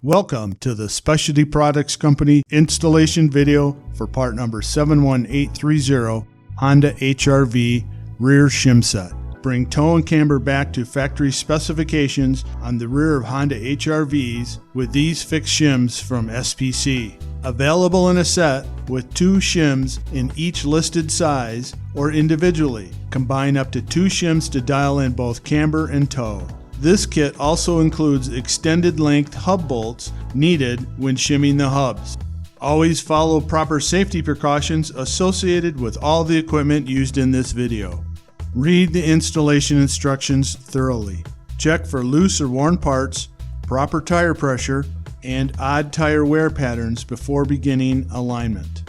Welcome to the Specialty Products Company installation video for part number 71830 Honda HR-V rear shim set. Bring toe and camber back to factory specifications on the rear of Honda HR-Vs with these fixed shims from SPC. Available in a set with 2 shims in each listed size or individually. Combine up to 2 shims to dial in both camber and toe. This kit also includes extended length hub bolts needed when shimming the hubs. Always follow proper safety precautions associated with all the equipment used in this video. Read the installation instructions thoroughly. Check for loose or worn parts, proper tire pressure, and odd tire wear patterns before beginning alignment.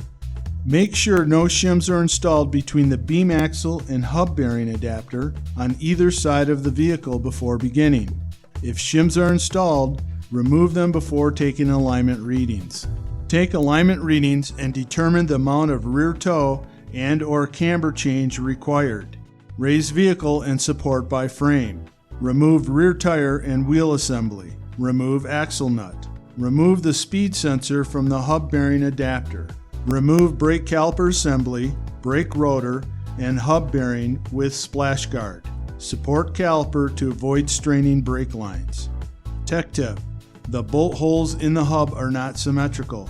Make sure no shims are installed between the beam axle and hub bearing adapter on either side of the vehicle before beginning. If shims are installed, remove them before taking alignment readings. Take alignment readings and determine the amount of rear toe and/or camber change required. Raise vehicle and support by frame. Remove rear tire and wheel assembly. Remove axle nut. Remove the speed sensor from the hub bearing adapter. Remove brake caliper assembly, brake rotor, and hub bearing with splash guard. Support caliper to avoid straining brake lines. Tech tip: the bolt holes in the hub are not symmetrical.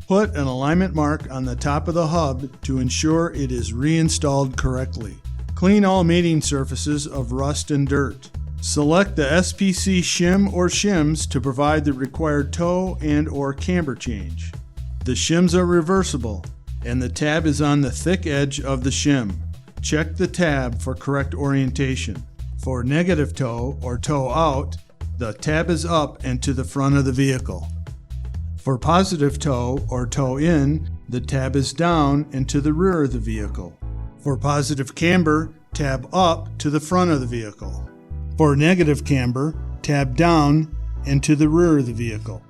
Put an alignment mark on the top of the hub to ensure it is reinstalled correctly. Clean all mating surfaces of rust and dirt. Select the SPC shim or shims to provide the required toe and/or camber change. The shims are reversible, and the tab is on the thick edge of the shim. Check the tab for correct orientation. For negative toe or toe out, the tab is up and to the front of the vehicle. For positive toe or toe in, the tab is down and to the rear of the vehicle. For positive camber, tab up to the front of the vehicle. For negative camber, tab down and to the rear of the vehicle.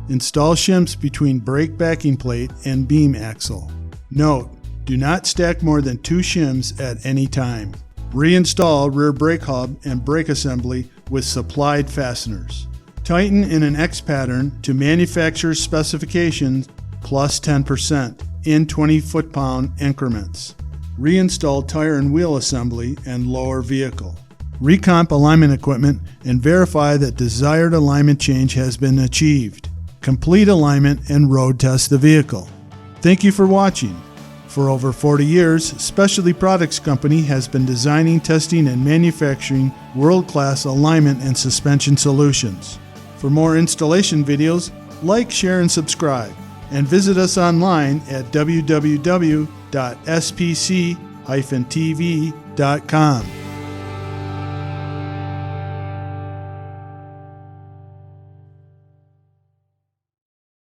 Install shims between brake backing plate and beam axle. Note: do not stack more than 2 shims at any time. Reinstall rear brake hub and brake assembly with supplied fasteners. Tighten in an X pattern to manufacturer's specifications plus 10% in 20 foot-pound increments. Reinstall tire and wheel assembly and lower vehicle. Recomp alignment equipment and verify that desired alignment change has been achieved. Complete alignment and road test the vehicle. Thank you for watching. For over 40 years, Specialty Products Company has been designing, testing, and manufacturing world-class alignment and suspension solutions. For more installation videos, like, share, and subscribe, and visit us online at www.spc-tv.com.